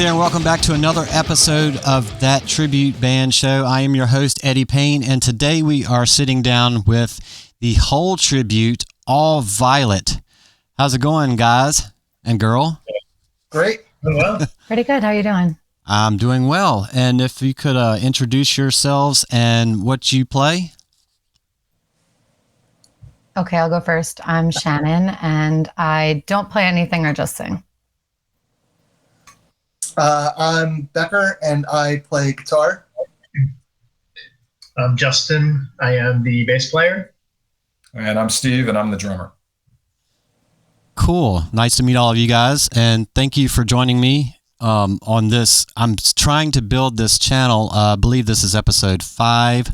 there, and welcome back to another episode of That Tribute Band Show. I am your host, Eddie Payne, and today we are sitting down with the Hole Tribute, All Violet. How's it going, guys and girl? Great. Well, pretty good. How are you doing? I'm doing well. And if you could introduce yourselves and what you play. Okay, I'll go first. I'm Shannon, and I don't play anything or just sing. I'm Becker, and I play guitar. I'm Justin. I am the bass player. And I'm Steve, and I'm the drummer. Cool. Nice to meet all of you guys, and thank you for joining me on this. I'm trying to build this channel. I believe this is episode 5.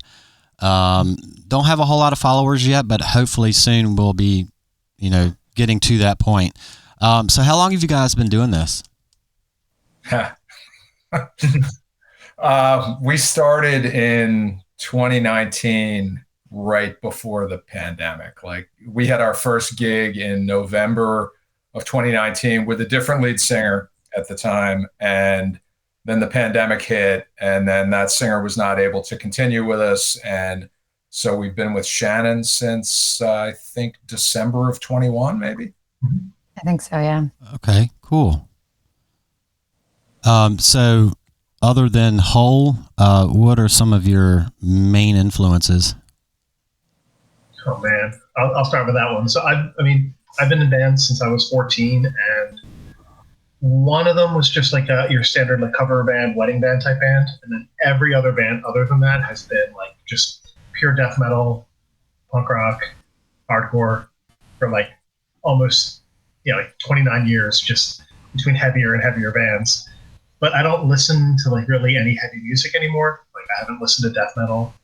Don't have a whole lot of followers yet, but hopefully soon we'll be, getting to that point. So how long have you guys been doing this? We started in 2019, right before the pandemic. Like, we had our first gig in November of 2019 with a different lead singer at the time, and then the pandemic hit, and then that singer was not able to continue with us, and so we've been with Shannon since I think December of 21, maybe. I think so, yeah. Okay, cool. So other than Hole, what are some of your main influences? Oh man, I'll start with that one. So I've been in bands since I was 14, and one of them was just like your standard like cover band, wedding band type band, and then every other band other than that has been like just pure death metal, punk rock, hardcore for like almost like 29 years, just between heavier and heavier bands. But I don't listen to like really any heavy music anymore. Like, I haven't listened to death metal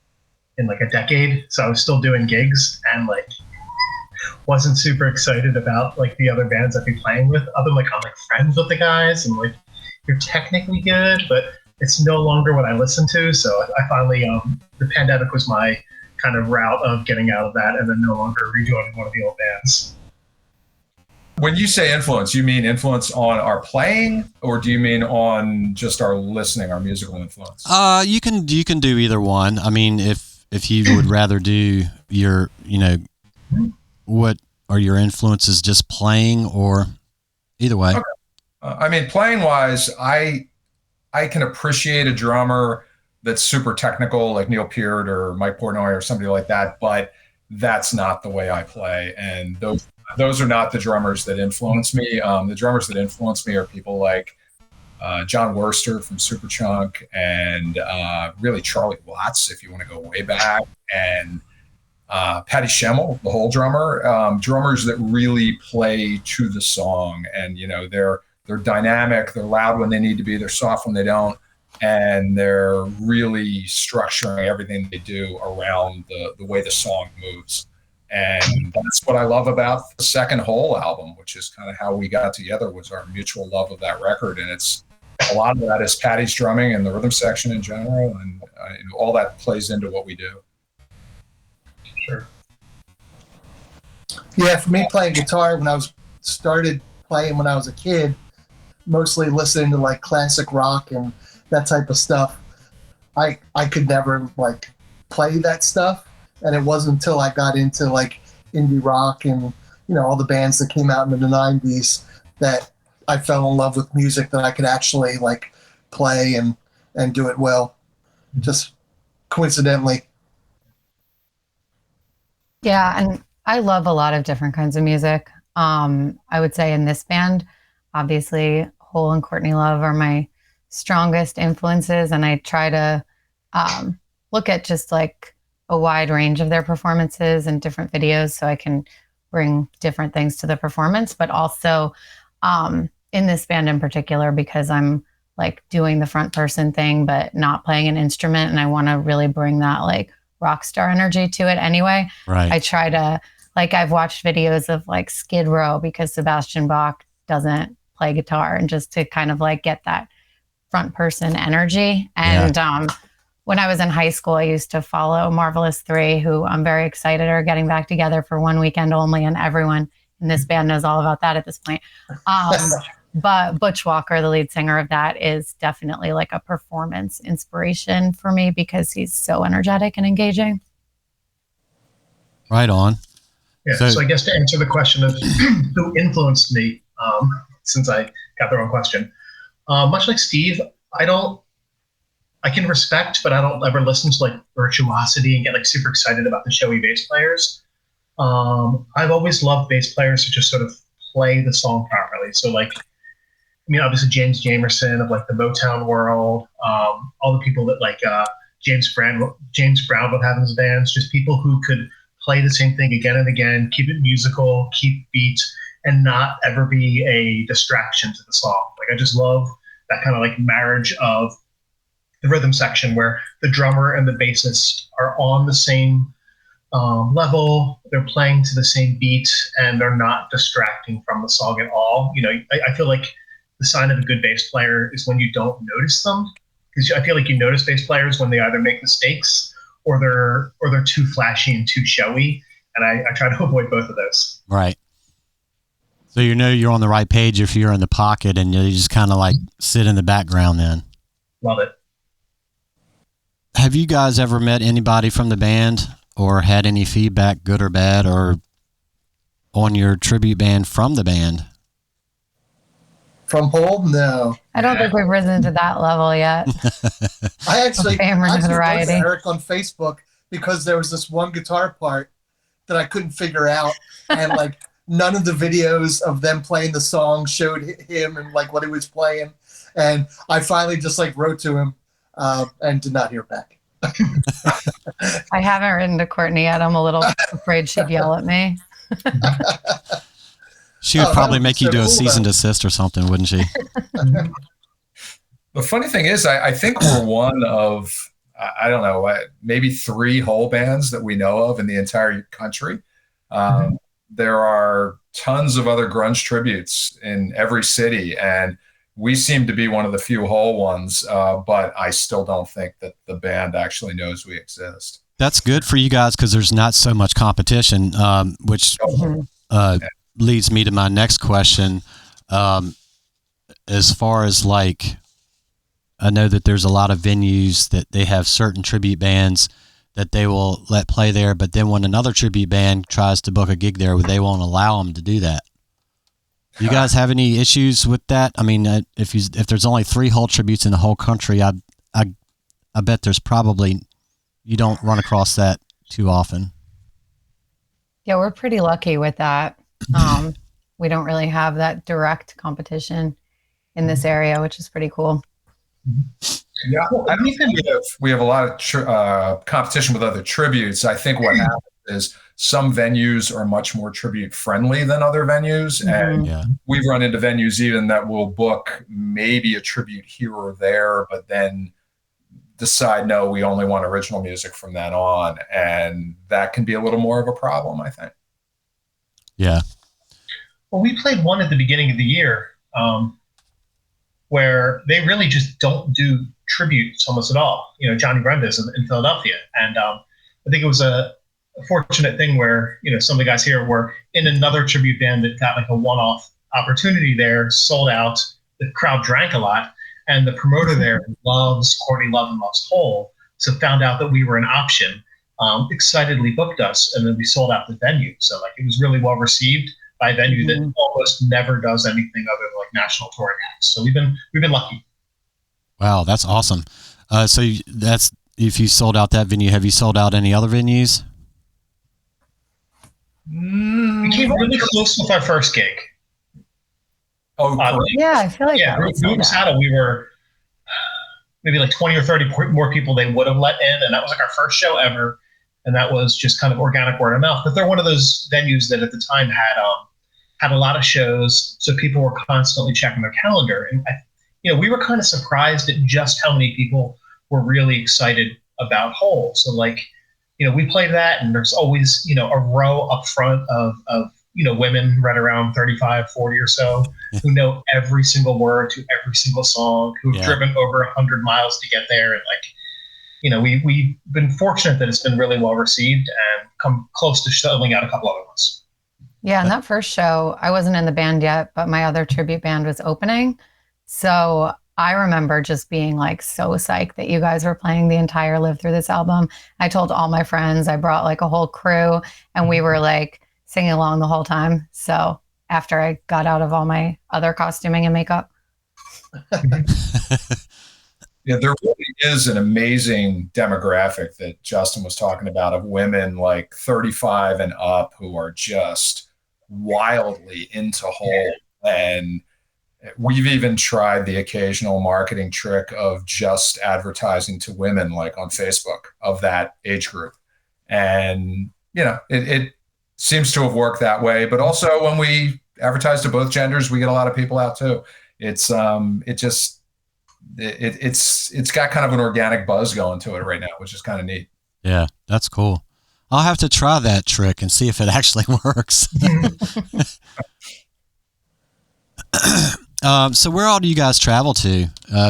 in like a decade, so I was still doing gigs and like wasn't super excited about like the other bands I'd be playing with. Other than like I'm like friends with the guys and like you're technically good, but it's no longer what I listen to. So I finally the pandemic was my kind of route of getting out of that and then no longer rejoining one of the old bands. When you say influence, you mean influence on our playing, or do you mean on just our listening, our musical influence? You can do either one. I mean, if you would rather do your, what are your influences, just playing, or either way? Okay. Playing wise, I can appreciate a drummer that's super technical, like Neil Peart or Mike Portnoy or somebody like that, but that's not the way I play. And those are not the drummers that influence me. The drummers that influence me are people like John Wurster from Superchunk, and really Charlie Watts, if you want to go way back, and Patty Schemmel, the Hole drummer. Drummers that really play to the song, and they're dynamic, they're loud when they need to be, they're soft when they don't, and they're really structuring everything they do around the way the song moves. And that's what I love about the second Hole album, which is kind of how we got together, was our mutual love of that record. And it's a lot of that is Patty's drumming and the rhythm section in general, and all that plays into what we do. Sure. Yeah, for me, playing guitar when I started playing when I was a kid, mostly listening to like classic rock and that type of stuff. I could never like play that stuff. And it wasn't until I got into like indie rock and, all the bands that came out in the 90s that I fell in love with music that I could actually like play and do it well. Just coincidentally. Yeah, and I love a lot of different kinds of music. I would say in this band, obviously Hole and Courtney Love are my strongest influences, and I try to look at just like a wide range of their performances and different videos so I can bring different things to the performance, but also in this band in particular, because I'm like doing the front person thing but not playing an instrument, and I want to really bring that like rock star energy to it anyway. Right. I try to, like, I've watched videos of like Skid Row because Sebastian Bach doesn't play guitar, and just to kind of like get that front person energy. And when I was in high school, I used to follow Marvelous 3, who I'm very excited are getting back together for one weekend only, and everyone in this band knows all about that at this point. But Butch Walker, the lead singer of that, is definitely like a performance inspiration for me because he's so energetic and engaging. Right on. Yeah. So I guess to answer the question of who influenced me, since I got the wrong question, much like Steve, I can respect, but I don't ever listen to like virtuosity and get like super excited about the showy bass players. I've always loved bass players who just sort of play the song properly. So like, I mean, obviously James Jamerson of like the Motown world, all the people that like James Brown would have in his bands, just people who could play the same thing again and again, keep it musical, keep beat, and not ever be a distraction to the song. Like I just love that kind of like marriage of the rhythm section where the drummer and the bassist are on the same level, they're playing to the same beat, and they're not distracting from the song at all. You know, I feel like the sign of a good bass player is when you don't notice them, because I feel like you notice bass players when they either make mistakes or they're too flashy and too showy, and I try to avoid both of those. Right. So you know you're on the right page if you're in the pocket and you just kind of like sit in the background then. Love it. Have you guys ever met anybody from the band or had any feedback, good or bad, or on your tribute band from the band? From Hole? No. I don't think we've risen to that level yet. I actually wrote notoriety. to Eric on Facebook because there was this one guitar part that I couldn't figure out, and like none of the videos of them playing the song showed him and like what he was playing, and I finally just like wrote to him and did not hear back. I haven't written to Courtney yet. I'm a little afraid she'd yell at me. She would probably make you do a cease and desist or something, wouldn't she? The funny thing is, I think we're one of, I don't know, maybe 3 Hole bands that we know of in the entire country. There are tons of other grunge tributes in every city, and we seem to be one of the few Hole ones, but I still don't think that the band actually knows we exist. That's good for you guys because there's not so much competition, which leads me to my next question. As far as like, I know that there's a lot of venues that they have certain tribute bands that they will let play there, but then when another tribute band tries to book a gig there, they won't allow them to do that. You guys have any issues with that? I mean, if there's only 3 Hole tributes in the whole country, I bet there's probably, you don't run across that too often. Yeah, we're pretty lucky with that. We don't really have that direct competition in this area, which is pretty cool. Yeah, I don't think we have a lot of competition with other tributes. I think what happens is some venues are much more tribute friendly than other venues. And we've run into venues even that will book maybe a tribute here or there, but then decide, no, we only want original music from then on. And that can be a little more of a problem, I think. Yeah. Well, we played one at the beginning of the year where they really just don't do tributes almost at all. You know, Johnny Brenda's in Philadelphia. And I think it was a fortunate thing where, you know, some of the guys here were in another tribute band that got like a one-off opportunity there, sold out, the crowd drank a lot, and the promoter there loves Courtney Love and loves Hole, so found out that we were an option, excitedly booked us, and then we sold out the venue. So like it was really well received by a venue that almost never does anything other than like national touring acts. So we've been lucky. Wow, that's awesome. So that's, if you sold out that venue, have you sold out any other venues? We came really close with our first gig. Oh, yeah, I feel like we were maybe like 20 or 30 more people they would have let in, and that was like our first show ever, and that was just kind of organic word of mouth. But they're one of those venues that at the time had a lot of shows, so people were constantly checking their calendar, and we were kind of surprised at just how many people were really excited about Hole. So like, we played that, and there's always, a row up front of women right around 35, 40 or so who know every single word to every single song, who've driven over 100 miles to get there. And we've been fortunate that it's been really well received and come close to selling out a couple other ones. Yeah, and that first show, I wasn't in the band yet, but my other tribute band was opening. So I remember just being like so psyched that you guys were playing the entire Live Through This album. I told all my friends, I brought like a whole crew, and we were like singing along the whole time. So after I got out of all my other costuming and makeup. Yeah, there really is an amazing demographic that Justin was talking about of women like 35 and up who are just wildly into Hole. And we've even tried the occasional marketing trick of just advertising to women, like on Facebook, of that age group. And, it seems to have worked that way. But also when we advertise to both genders, we get a lot of people out too. It's got kind of an organic buzz going to it right now, which is kind of neat. Yeah, that's cool. I'll have to try that trick and see if it actually works. So where all do you guys travel to?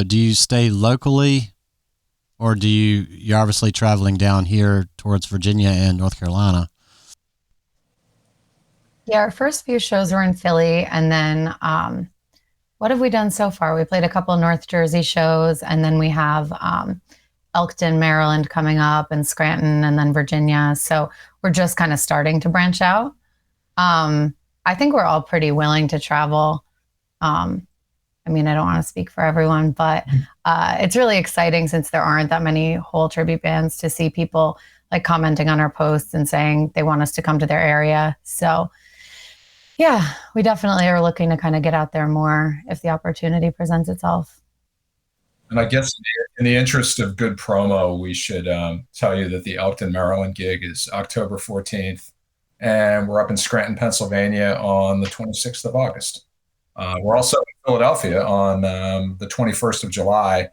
Do you stay locally, or you're obviously traveling down here towards Virginia and North Carolina? Yeah, our first few shows were in Philly, and then what have we done so far? We played a couple North Jersey shows, and then we have Elkton, Maryland coming up, and Scranton, and then Virginia. So we're just kind of starting to branch out. I think we're all pretty willing to travel. I mean, I don't want to speak for everyone, but it's really exciting since there aren't that many Hole tribute bands to see people like commenting on our posts and saying they want us to come to their area. So yeah, we definitely are looking to kind of get out there more if the opportunity presents itself. And I guess in the interest of good promo, we should tell you that the Elkton, Maryland gig is October 14th, and we're up in Scranton, Pennsylvania on the 26th of August. We're also in Philadelphia on the 21st of July,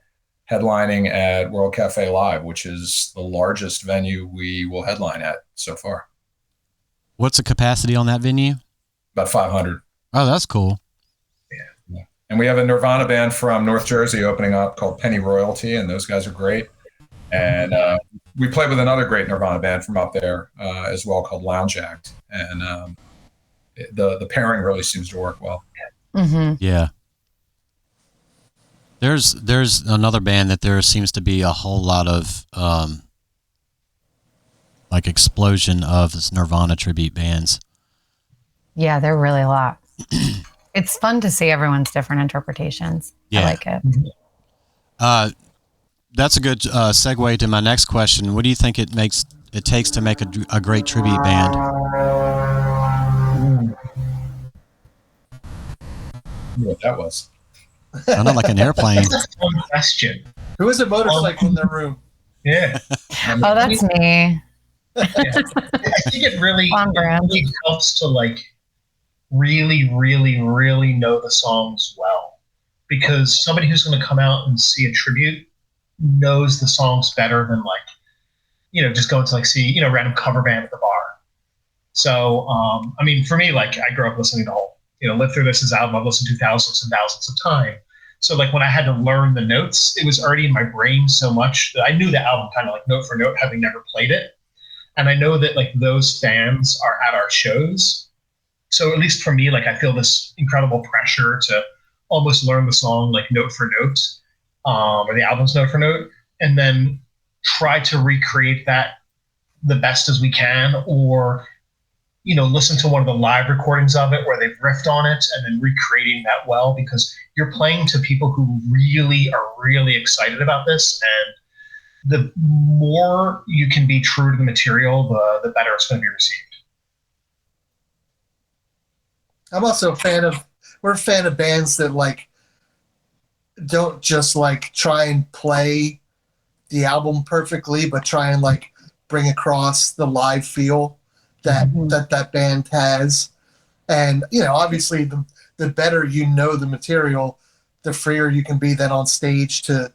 headlining at World Cafe Live, which is the largest venue we will headline at so far. What's the capacity on that venue? About 500. Oh, that's cool. Yeah. And we have a Nirvana band from North Jersey opening up called Penny Royalty, and those guys are great. And we played with another great Nirvana band from up there as well called Lounge Act. And the pairing really seems to work well. Mm-hmm. Yeah. There's another band that there seems to be a whole lot of like explosion of this Nirvana tribute bands. Yeah, they're really a lot. It's fun to see everyone's different interpretations. Yeah. I like it. That's a good segue to my next question. What do you think it takes to make a great tribute band? What that was. Sounded like an airplane. One question. Who has a motorcycle in their room? Yeah. Oh, that's me. I think it really On brand. helps to like really, really, really know the songs well, because somebody who's going to come out and see a tribute knows the songs better than like, just going to like see, random cover band at the bar. So, I mean, for me, like I grew up listening to Hole, Live Through This album. I've listened to thousands and thousands of times. So like when I had to learn the notes, it was already in my brain so much that I knew the album kind of like note for note, having never played it. And I know that like those fans are at our shows. So at least for me, like I feel this incredible pressure to almost learn the song like note for note, or the album's note for note, and then try to recreate that the best as we can, or listen to one of the live recordings of it where they've riffed on it and then recreating that well, because you're playing to people who really are really excited about this. And the more you can be true to the material, the better it's going to be received. I'm also we're a fan of bands that like don't just like try and play the album perfectly, but try and like bring across the live feel that band has. And obviously the better the material, the freer you can be then on stage to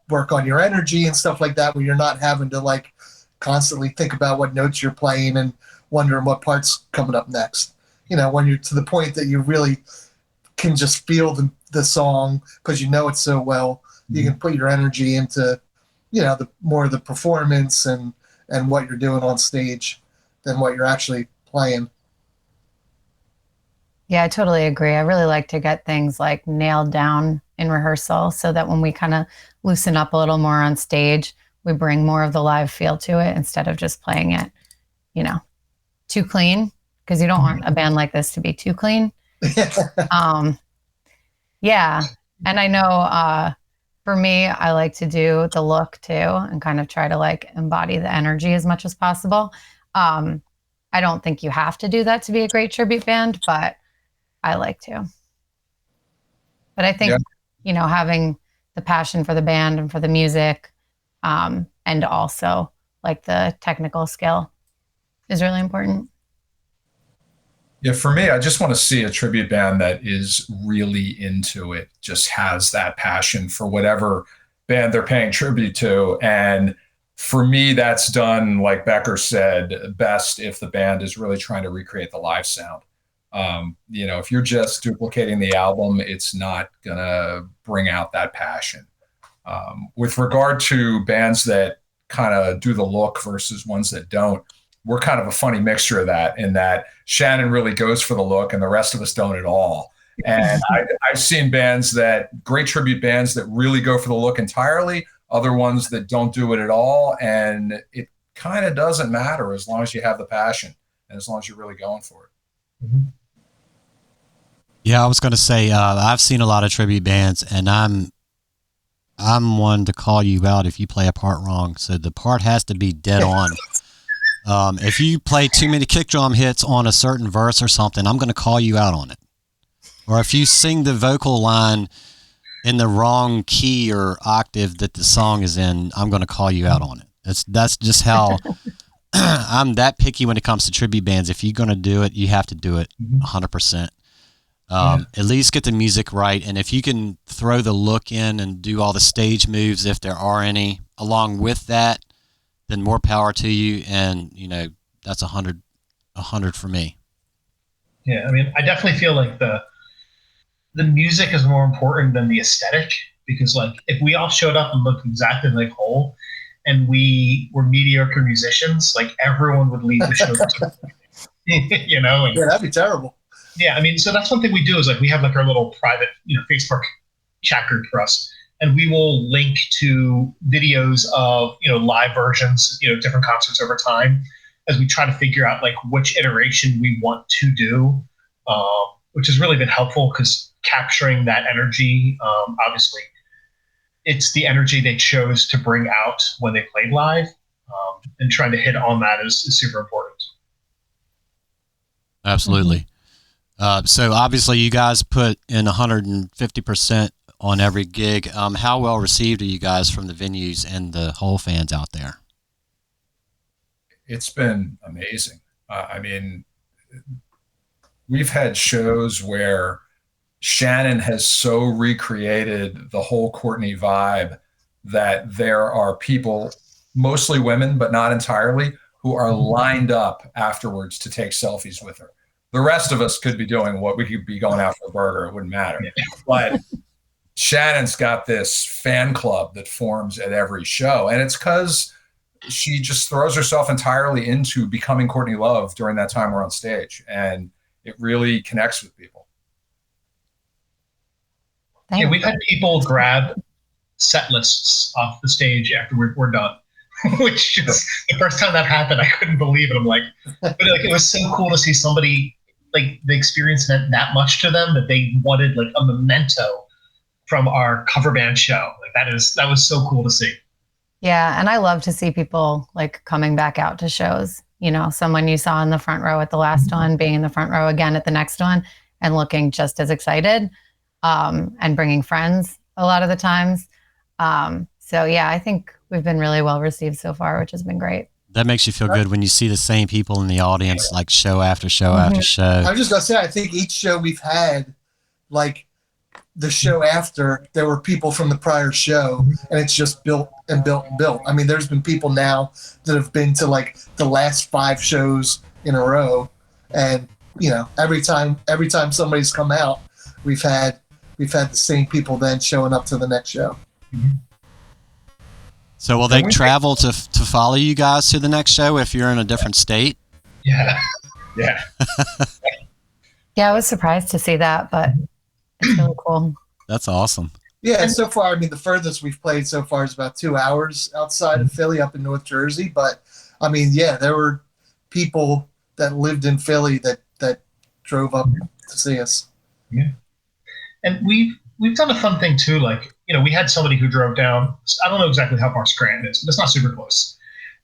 work on your energy and stuff like that, where you're not having to like constantly think about what notes you're playing and wondering what part's coming up next. When you're to the point that you really can just feel the song because it's so well, you can put your energy into the more of the performance and what you're doing on stage than what you're actually playing. Yeah, I totally agree. I really like to get things like nailed down in rehearsal so that when we kind of loosen up a little more on stage, we bring more of the live feel to it instead of just playing it, you know, too clean, because you don't want a band like this to be too clean. Yeah. And I know for me, I like to do the look too and kind of try to like embody the energy as much as possible. I don't think you have to do that to be a great tribute band, but I like to. But I think, you know, having the passion for the band and for the music, and also like the technical skill is really important. Yeah, for me, I just want to see a tribute band that is really into it, just has that passion for whatever band they're paying tribute to. And for me, that's done, like Becker said, best if the band is really trying to recreate the live sound. You know, if you're just duplicating the album, it's not going to bring out that passion. With regard to bands that kind of do the look versus ones that don't, we're kind of a funny mixture of that, in that Shannon really goes for the look and the rest of us don't at all. And I've seen great tribute bands that really go for the look entirely, other ones that don't do it at all. And it kind of doesn't matter as long as you have the passion and as long as you're really going for it. Mm-hmm. Yeah, I was going to say, I've seen a lot of tribute bands, and I'm one to call you out if you play a part wrong. So the part has to be dead on. If you play too many kick drum hits on a certain verse or something, I'm going to call you out on it. Or if you sing the vocal line in the wrong key or octave that the song is in, I'm going to call you out on it. That's just how I'm that picky when it comes to tribute bands. If you're going to do it, you have to do it 100%. At least get the music right. And if you can throw the look in and do all the stage moves, if there are any, along with that, then more power to you. And, you know, that's 100 for me. Yeah. I mean, I definitely feel like the music is more important than the aesthetic, because like if we all showed up and looked exactly like Hole and we were mediocre musicians, like everyone would leave the show. You know? And, yeah, that'd be terrible. Yeah, I mean, so that's one thing we do is like we have like our little private, you know, Facebook chat group for us, and we will link to videos of, you know, live versions, you know, different concerts over time, as we try to figure out like which iteration we want to do, which has really been helpful because capturing that energy, obviously, it's the energy they chose to bring out when they played live, and trying to hit on that is super important. Absolutely. So obviously you guys put in 150% on every gig. How well received are you guys from the venues and the Hole fans out there? It's been amazing. I mean, we've had shows where Shannon has so recreated the whole Courtney vibe that there are people, mostly women, but not entirely, who are lined up afterwards to take selfies with her. The rest of us could be doing what we could be going out for a burger. It wouldn't matter. But Shannon's got this fan club that forms at every show. And it's because she just throws herself entirely into becoming Courtney Love during that time we're on stage. And it really connects with people. Yeah, we've had people grab set lists off the stage after we're done. Which just, the first time that happened, I couldn't believe it. I'm like, but like it was so cool to see somebody, like the experience meant that much to them that they wanted like a memento from our cover band show. Like that was so cool to see. Yeah, and I love to see people like coming back out to shows. You know, someone you saw in the front row at the last one being in the front row again at the next one and looking just as excited, and bringing friends a lot of the times. So yeah, I think we've been really well received so far, which has been great. That makes you feel good when you see the same people in the audience, like show after show after show. I was just going to say, I think each show we've had, like the show after, there were people from the prior show, and it's just built and built and built. I mean, there's been people now that have been to like the last 5 shows in a row. And, you know, every time somebody's come out, we've had the same people then showing up to the next show. So will they travel to follow you guys to the next show if you're in a different state? Yeah. Yeah. Yeah, I was surprised to see that, but it's really cool. That's awesome. Yeah, so far, I mean, the furthest we've played so far is about 2 hours outside of Philly, up in North Jersey. But I mean, yeah, there were people that lived in Philly that drove up to see us. Yeah. And we've done a fun thing too. Like, we had somebody who drove down. I don't know exactly how far Scranton is, but it's not super close.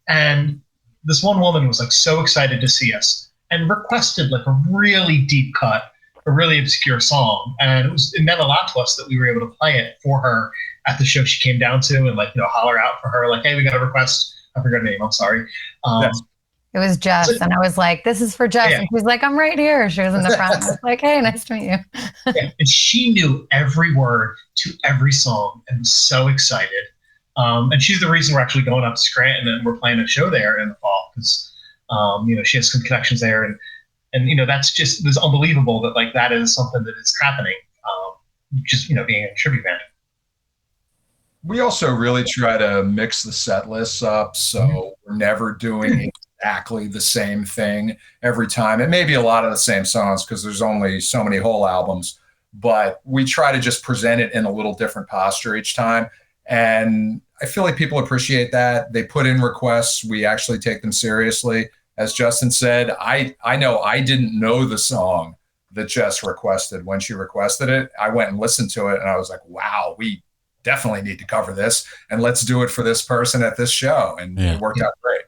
And this one woman was like so excited to see us and requested like a really deep cut, a really obscure song. And it meant a lot to us that we were able to play it for her at the show she came down to, and like, holler out for her, like, hey, we got a request. I forgot her name. I'm sorry. It was Jess, and I was like, this is for Jess. Yeah. And she was like, I'm right here. She was in the front. I was like, hey, nice to meet you. Yeah. And she knew every word to every song and was so excited. And she's the reason we're actually going up to Scranton and we're playing a show there in the fall, because, she has some connections there. And that's unbelievable that like that is something that is happening, being a tribute band. We also really try to mix the set lists up, so we're never doing exactly the same thing every time. It may be a lot of the same songs because there's only so many whole albums, but we try to just present it in a little different posture each time. And I feel like people appreciate that. They put in requests. We actually take them seriously. As Justin said, I know I didn't know the song that Jess requested when she requested it. I went and listened to it and I was like, wow, we definitely need to cover this and let's do it for this person at this show. And it worked out great.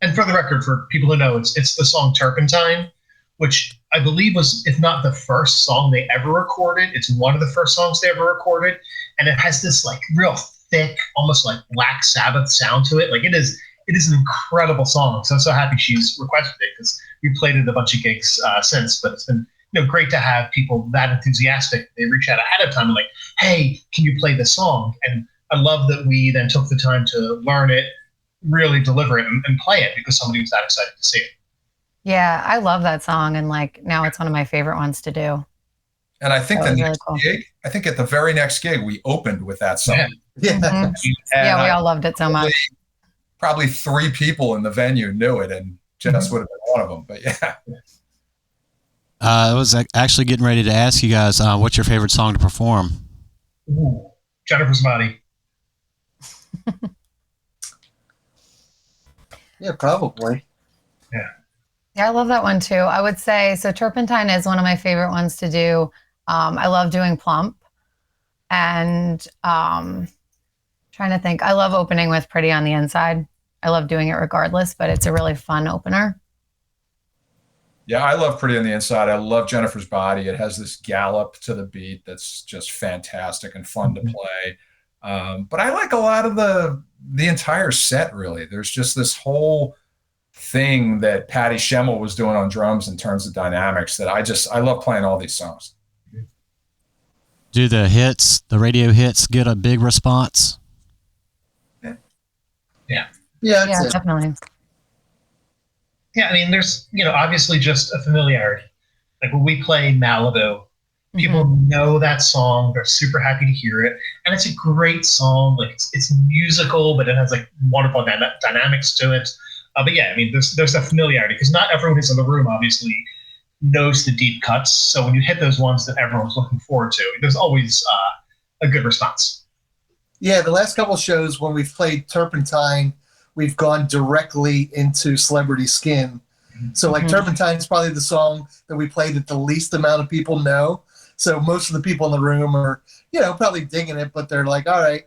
And for the record, for people who know, it's the song Turpentine, which I believe was, if not the first song they ever recorded, it's one of the first songs they ever recorded. And it has this like real thick, almost like Black Sabbath sound to it. Like it is an incredible song. So I'm so happy she's requested it, because we played it a bunch of gigs since, but it's been great to have people that enthusiastic. They reach out ahead of time and like, hey, can you play this song? And I love that we then took the time to learn it, really deliver it, and play it because somebody was that excited to see it. Yeah, I love that song, and like now it's one of my favorite ones to do. And I think That the was next really cool. gig, I think at the very next gig, we opened with that song. Yeah. Yeah. Mhm. Yeah, we all loved it so much. Probably 3 people in the venue knew it, and Jess would have been one of them. But yeah. I was actually getting ready to ask you guys, what's your favorite song to perform? Ooh, Jennifer's Body. Yeah, probably. Yeah, I love that one too. I would say, so Turpentine is one of my favorite ones to do. I love doing Plump, and trying to think, I love opening with Pretty on the Inside. I love doing it regardless, but it's a really fun opener. Yeah, I love Pretty on the Inside. I love Jennifer's Body. It has this gallop to the beat that's just fantastic and fun to play. But I like a lot of the entire set, really. There's just this whole thing that Patty Schemmel was doing on drums in terms of dynamics that I love playing all these songs. Do the radio hits, get a big response? Yeah. Yeah, Yeah, that's it. definitely. Yeah, I mean, there's, obviously just a familiarity. Like when we play Malibu, people know that song. They're super happy to hear it. And it's a great song. Like it's musical, but it has like wonderful dynamics to it. But yeah, I mean, there's that familiarity, because not everyone who's in the room obviously knows the deep cuts. So when you hit those ones that everyone's looking forward to, there's always a good response. Yeah, the last couple of shows when we've played Turpentine, we've gone directly into Celebrity Skin. So like Turpentine is probably the song that we play that the least amount of people know. So most of the people in the room are, probably digging it, but they're like, all right,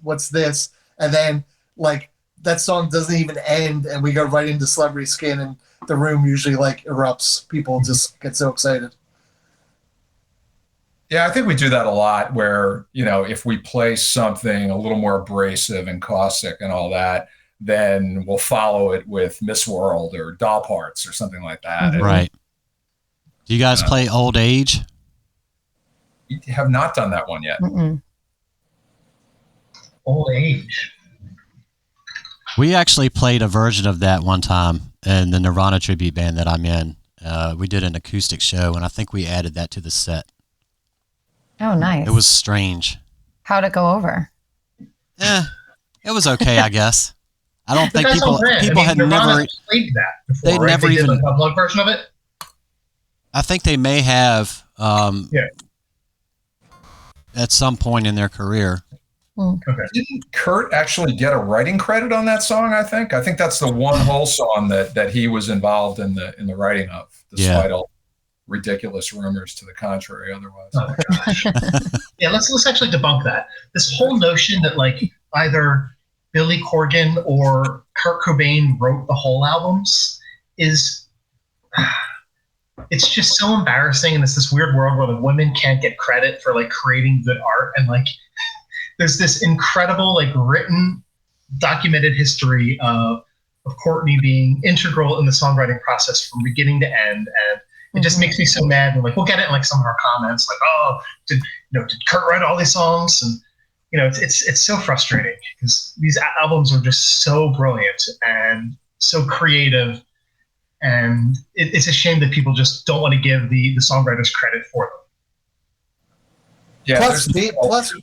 what's this? And then like that song doesn't even end and we go right into Celebrity Skin, and the room usually like erupts. People just get so excited. Yeah, I think we do that a lot where, if we play something a little more abrasive and caustic and all that, then we'll follow it with Miss World or Doll Parts or something like that. Right. Do you guys play Old Age? We have not done that one yet. Old Age. We actually played a version of that one time in the Nirvana tribute band that I'm in. We did an acoustic show, and I think we added that to the set. Oh, nice. It was strange. How'd it go over? It was okay, I guess. I don't think Depends people on brand. had Nirvana never played that before, they'd right? never They did even- like a plug version of it. I think they may have Yeah. at some point in their career. Okay. Didn't Kurt actually get a writing credit on that song? I think that's the one whole song that he was involved in the writing of, despite all ridiculous rumors to the contrary. Otherwise, Oh my gosh. Yeah, let's actually debunk that. This whole notion that like either Billy Corgan or Kurt Cobain wrote the whole albums is it's just so embarrassing, and it's this weird world where like women can't get credit for like creating good art, and like there's this incredible like written documented history of Courtney being integral in the songwriting process from beginning to end, and it just makes me so mad. And like we'll get it in like some of our comments, like, oh, did Kurt write all these songs? And it's so frustrating because these albums are just so brilliant and so creative, and it's a shame that people just don't want to give the songwriters credit for them. yeah. Plus,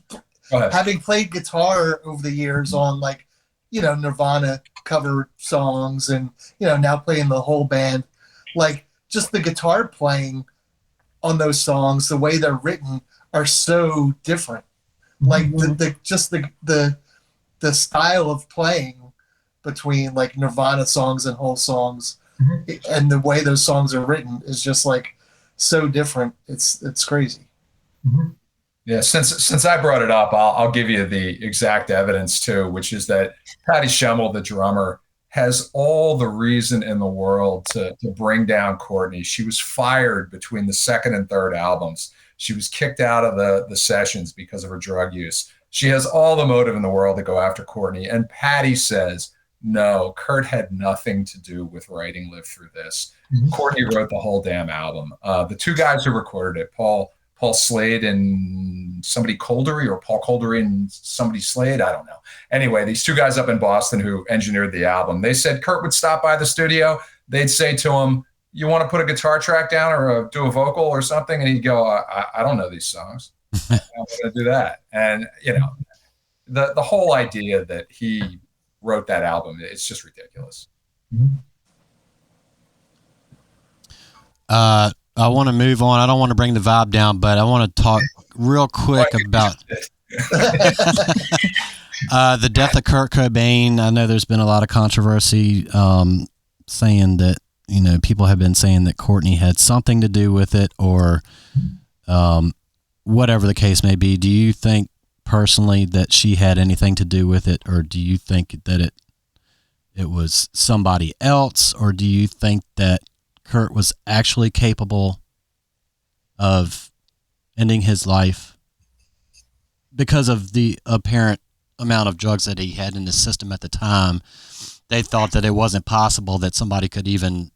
Go ahead. having played guitar over the years on like, Nirvana cover songs and, now playing the whole band, like just the guitar playing on those songs, the way they're written are so different. Like the style of playing between like Nirvana songs and whole songs and the way those songs are written is just like so different. It's crazy. Mm-hmm. Yeah, since I brought it up, I'll give you the exact evidence too, which is that Patty Schemmel, the drummer, has all the reason in the world to bring down Courtney. She was fired between the second and third albums. She was kicked out of the sessions because of her drug use. She has all the motive in the world to go after Courtney. And Patty says, no, Kurt had nothing to do with writing Live Through This. Mhm. Courtney wrote the whole damn album. The two guys who recorded it, Paul Slade and somebody Coldery, or Paul Coldery and somebody Slade, I don't know. Anyway, these two guys up in Boston who engineered the album, they said Kurt would stop by the studio. They'd say to him, you want to put a guitar track down or do a vocal or something? And he'd go, I don't know these songs. I'm going to do that. And, the whole idea that he wrote that album, it's just ridiculous. I want to move on. I don't want to bring the vibe down, but I want to talk real quick about the death of Kurt Cobain. I know there's been a lot of controversy saying that, people have been saying that Courtney had something to do with it, or whatever the case may be. Do you think personally that she had anything to do with it, or do you think that it was somebody else, or do you think that Kurt was actually capable of ending his life because of the apparent amount of drugs that he had in his system at the time? They thought that it wasn't possible that somebody could even,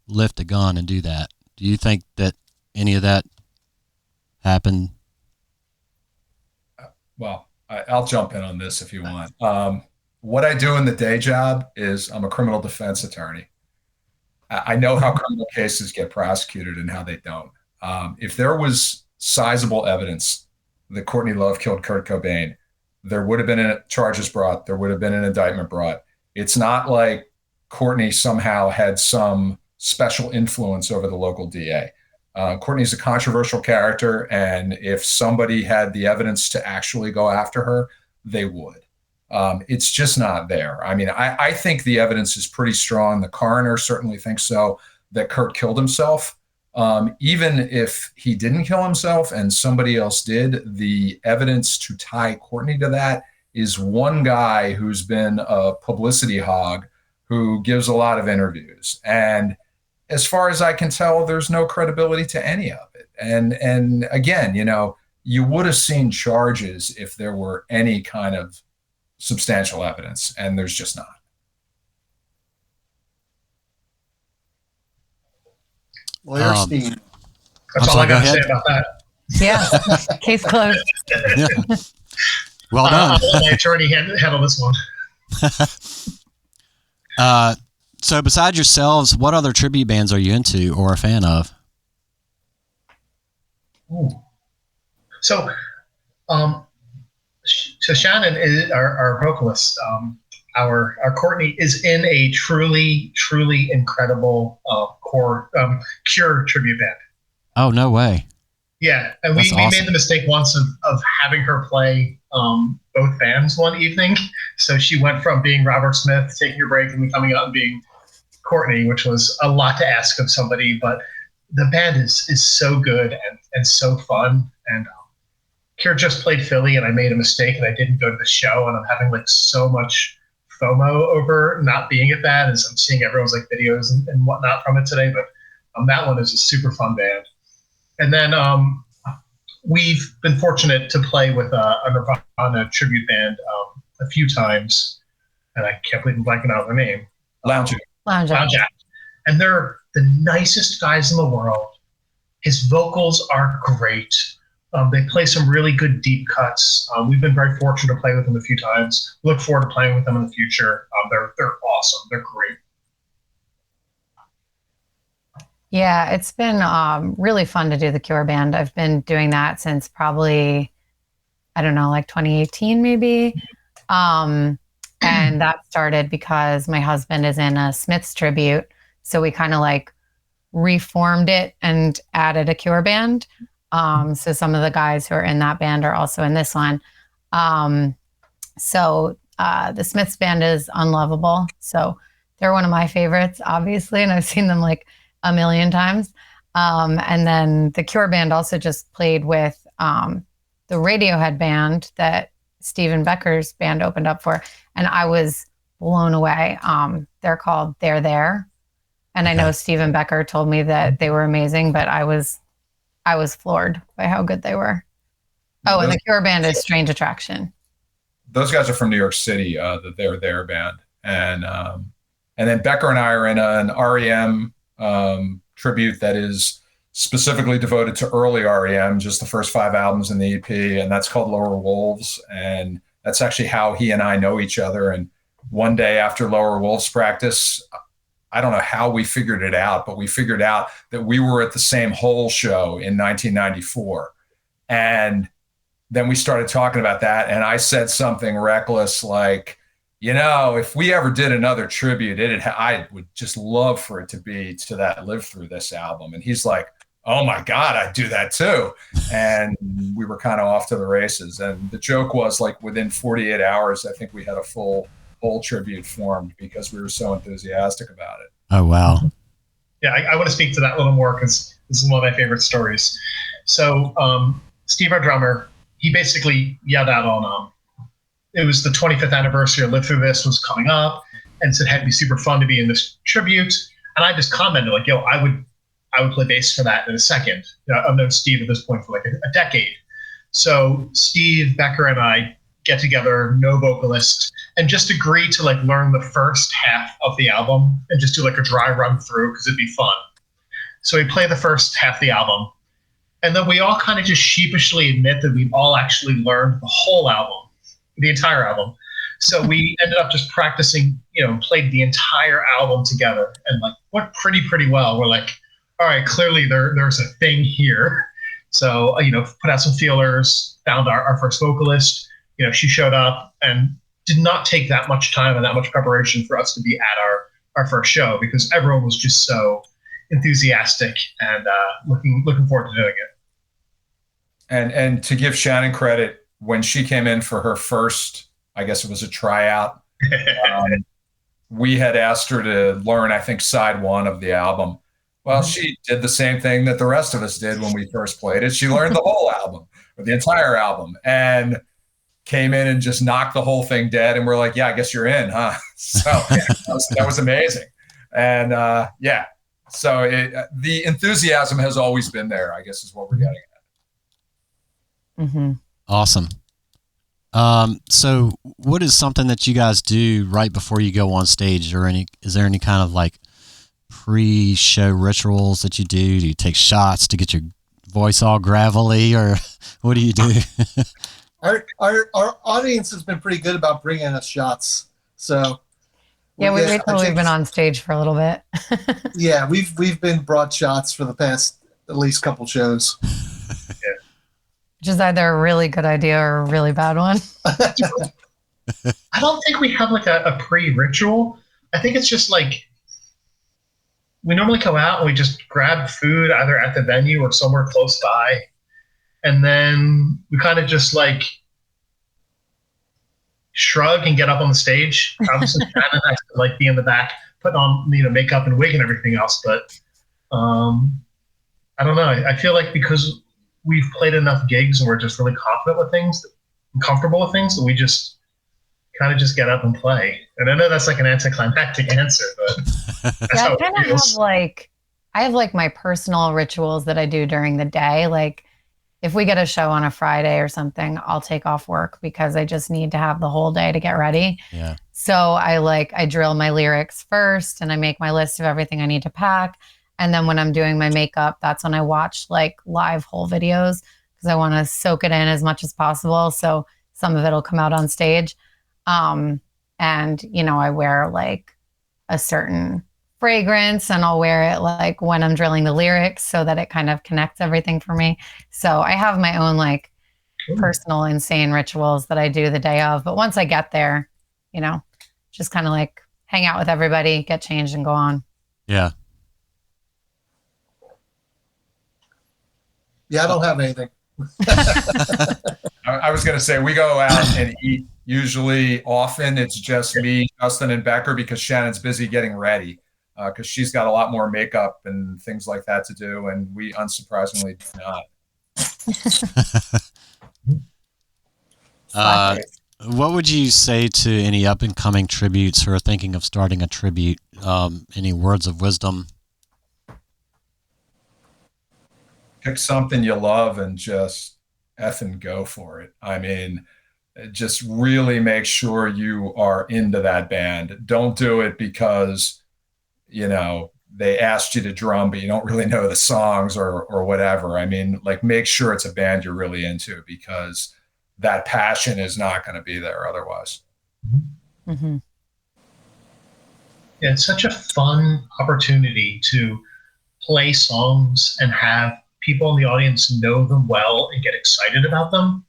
lift a gun and do that. Do you think that any of that happened? Well, I'll jump in on this if you want. What I do in the day job is I'm a criminal defense attorney. I know how criminal cases get prosecuted and how they don't. If there was sizable evidence that Courtney Love killed Kurt Cobain, there would have been charges brought. There would have been an indictment brought. It's not like Courtney somehow had some special influence over the local DA. Courtney's a controversial character, and if somebody had the evidence to actually go after her, they would. It's just not there. I mean, I think the evidence is pretty strong. The coroner certainly thinks so, that Kurt killed himself. Even if he didn't kill himself and somebody else did, the evidence to tie Courtney to that is one guy who's been a publicity hog who gives a lot of interviews. And as far as I can tell, there's no credibility to any of it. And again, you would have seen charges if there were any kind of substantial evidence, and there's just not. Lawyer Steve. That's all I got to say about that. Yeah, case closed. Yeah. Well done. I'll let my attorney handle this one. So besides yourselves, what other tribute bands are you into or a fan of? Ooh. So Shannon is our vocalist. Our Courtney is in a truly, truly incredible Cure tribute band. Oh, no way. Yeah, and we That's awesome. made the mistake once of having her play both bands one evening. So she went from being Robert Smith, taking her break, and then coming out and being Courtney, which was a lot to ask of somebody. But the band is so good and so fun. And Cure just played Philly, and I made a mistake, and I didn't go to the show, and I'm having like so much FOMO over not being at that, as I'm seeing everyone's like videos and whatnot from it today. But that one is a super fun band. And then we've been fortunate to play with a Nirvana tribute band a few times, and I can't believe I'm blanking out on the name. Lounge. Lounge. Act. And they're the nicest guys in the world. His vocals are great. They play some really good deep cuts. We've been very fortunate to play with them a few times. Look forward to playing with them in the future. They're awesome. They're great. Yeah, it's been really fun to do the Cure band. I've been doing that since probably, I don't know, like 2018 maybe. And that started because my husband is in a Smiths tribute. So we kind of like reformed it and added a Cure band. So some of the guys who are in that band are also in this one. So the Smiths band is Unlovable. So they're one of my favorites, obviously. And I've seen them like a million times. And then the Cure band also just played with the Radiohead band that Stephen Becker's band opened up for. And I was blown away. They're called They're There. And I know Stephen Becker told me that they were amazing, but I was floored by how good they were. Oh, and the Cure band is Strange Attraction. Those guys are from New York City, the They're There band. And then Becker and I are in an REM tribute that is specifically devoted to early REM, just the first 5 albums in the EP, and that's called Lower Wolves. And that's actually how he and I know each other. And one day after Lower Wolves practice, I don't know how we figured it out, but we figured out that we were at the same Hole show in 1994. And then we started talking about that, and I said something reckless like, you know, if we ever did another tribute, I would just love for it to be to that Live Through This album. And he's like, oh my God, I'd do that too. And we were kind of off to the races. And the joke was like within 48 hours, I think we had a full Hole tribute formed because we were so enthusiastic about it. Oh, wow. Yeah, I want to speak to that a little more because this is one of my favorite stories. So Steve, our drummer, he basically yelled out on it was the 25th anniversary of Live Through This was coming up, and said, hey, it'd be super fun to be in this tribute. And I just commented like, yo, I would play bass for that in a second. You know, I've known Steve at this point for like a decade. So Steve, Becker, and I get together, no vocalist, and just agree to like learn the first half of the album and just do like a dry run through because it'd be fun. So we play the first half of the album, and then we all kind of just sheepishly admit that we've all actually learned the whole album. The entire album. So we ended up just practicing, you know, played the entire album together and like went pretty well. We're like, all right, clearly there's a thing here. So, you know, put out some feelers, found our first vocalist, you know, she showed up and did not take that much time and that much preparation for us to be at our first show because everyone was just so enthusiastic and looking forward to doing it. And to give Shannon credit, when she came in for her first, I guess it was a tryout, we had asked her to learn, I think, side 1 of the album. Well, she did the same thing that the rest of us did when we first played it. She learned the whole album, or the entire album, and came in and just knocked the whole thing dead. And we're like, yeah, I guess you're in, huh? So that was amazing. And yeah, so the enthusiasm has always been there, I guess is what we're getting at. Mm-hmm. Awesome. So what is something that you guys do right before you go on stage, or is there any kind of like pre-show rituals that you do? Do you take shots to get your voice all gravelly, or what do you do? Our audience has been pretty good about bringing us shots. So yeah, we wait till we've been on stage for a little bit. Yeah, we've been brought shots for the past at least couple shows. Which is either a really good idea or a really bad one. I don't think we have like a pre-ritual. I think it's just like we normally go out and we just grab food either at the venue or somewhere close by, and then we kind of just like shrug and get up on the stage. Obviously, Shannon has to like be in the back, putting on makeup and wig and everything else. But I don't know. I feel like because we've played enough gigs and we're just really confident with things, comfortable with things, that we just kind of just get up and play. And I know that's like an anticlimactic answer, but that's Yeah, how I it kind of feels. have like my personal rituals that I do during the day. Like if we get a show on a Friday or something, I'll take off work because I just need to have the whole day to get ready. Yeah. So I drill my lyrics first and I make my list of everything I need to pack. And then when I'm doing my makeup, that's when I watch like live whole videos because I want to soak it in as much as possible. So some of it'll come out on stage. And I wear like a certain fragrance and I'll wear it like when I'm drilling the lyrics so that it kind of connects everything for me. So I have my own like personal insane rituals that I do the day of. But once I get there, just kind of like hang out with everybody, get changed and go on. Yeah. Yeah, I don't have anything. I was going to say we go out and eat. Usually, often it's just me, Justin, and Becker because Shannon's busy getting ready because she's got a lot more makeup and things like that to do, and we unsurprisingly do not. What would you say to any up and coming tributes who are thinking of starting a tribute? Any words of wisdom? Pick something you love and just effing go for it. I mean, just really make sure you are into that band. Don't do it because, they asked you to drum, but you don't really know the songs or whatever. I mean, like make sure it's a band you're really into because that passion is not going to be there otherwise. Mm-hmm. Yeah, it's such a fun opportunity to play songs and have people in the audience know them well and get excited about them.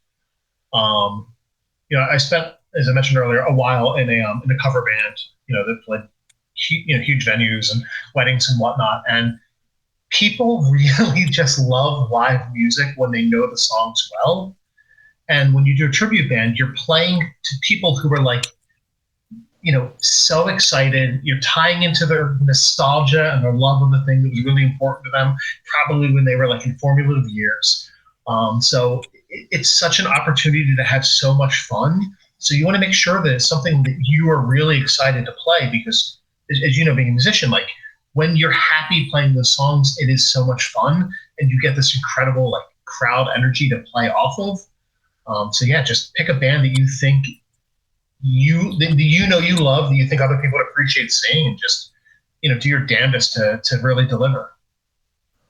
I spent, as I mentioned earlier, a while in a cover band, that played huge venues and weddings and whatnot. And people really just love live music when they know the songs well. And when you do a tribute band, you're playing to people who are like, so excited. You're tying into their nostalgia and their love of the thing that was really important to them, probably when they were like in formative years. So it's such an opportunity to have so much fun. So you want to make sure that it's something that you are really excited to play because, as you know, being a musician, like when you're happy playing those songs, it is so much fun and you get this incredible like crowd energy to play off of. So yeah, just pick a band that you think you love, that you think other people would appreciate seeing, and just do your damnedest to really deliver.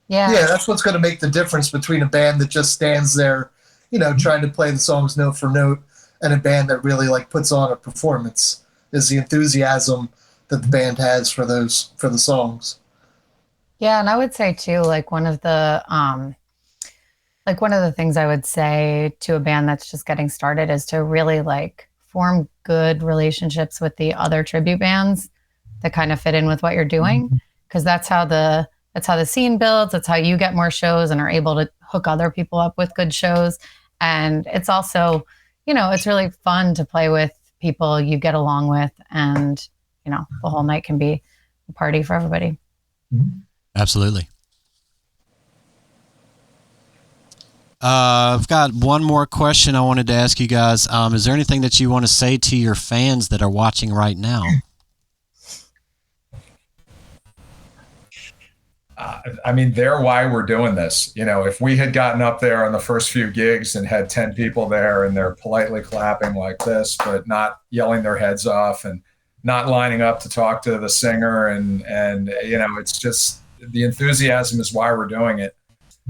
Yeah, that's what's going to make the difference between a band that just stands there, trying to play the songs note for note, and a band that really like puts on a performance. Is the enthusiasm that the band has for the songs. Yeah, and I would say too, like one of the things I would say to a band that's just getting started is to really like form good relationships with the other tribute bands that kind of fit in with what you're doing, because that's how the scene builds. That's how you get more shows and are able to hook other people up with good shows. And it's also, it's really fun to play with people you get along with, and the whole night can be a party for everybody. Absolutely. I've got one more question I wanted to ask you guys. Is there anything that you want to say to your fans that are watching right now? I mean, they're why we're doing this. If we had gotten up there on the first few gigs and had 10 people there and they're politely clapping like this, but not yelling their heads off and not lining up to talk to the singer, and it's just the enthusiasm is why we're doing it.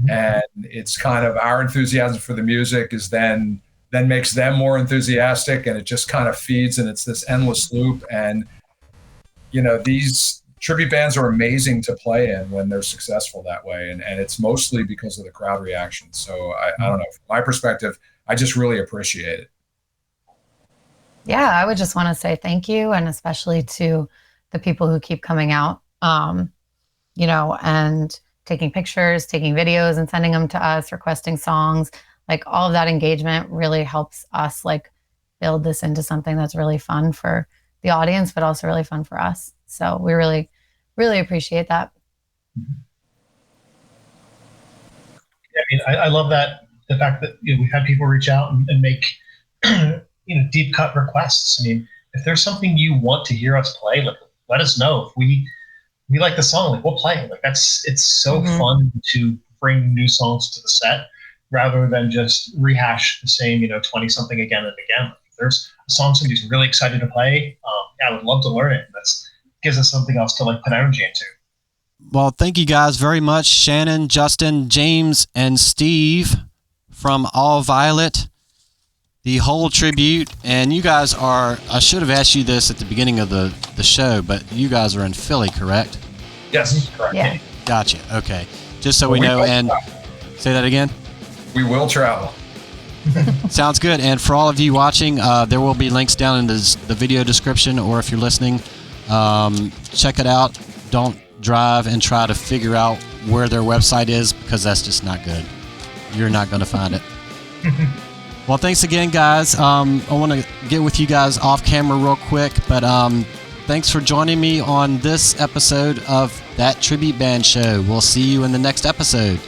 And it's kind of our enthusiasm for the music is then makes them more enthusiastic, and it just kind of feeds, and it's this endless loop. And these tribute bands are amazing to play in when they're successful that way, and it's mostly because of the crowd reaction. So I don't know, from my perspective, I just really appreciate it. Yeah, I would just want to say thank you, and especially to the people who keep coming out. and taking pictures, taking videos and sending them to us, requesting songs, like all of that engagement really helps us like build this into something that's really fun for the audience, but also really fun for us. So we really, really appreciate that. I mean, I love that, the fact that we've had people reach out and make deep cut requests. I mean, if there's something you want to hear us play, like, let us know. If we like the song, like, we'll play it. Like, it's so fun to bring new songs to the set rather than just rehash the same 20 something again and again. Like, if there's a song somebody's really excited to play, I would love to learn it. That gives us something else to like put energy into. Well, thank you guys very much, Shannon, Justin, James, and Steve from All Violet, the whole tribute. And you guys are, I should have asked you this at the beginning of the show, but you guys are in Philly, correct? Yes, correct. Yeah. Gotcha. Okay. Just so we know. And say that again. We will travel. Sounds good. And for all of you watching, there will be links down in the video description, or if you're listening, check it out. Don't drive and try to figure out where their website is, because that's just not good. You're not going to find it. Well, thanks again, guys. I want to get with you guys off camera real quick, but thanks for joining me on this episode of That Tribute Band Show. We'll see you in the next episode.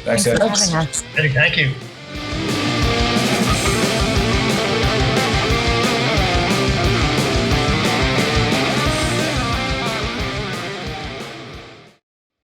Thanks, for Ed. having us. Hey, thank you.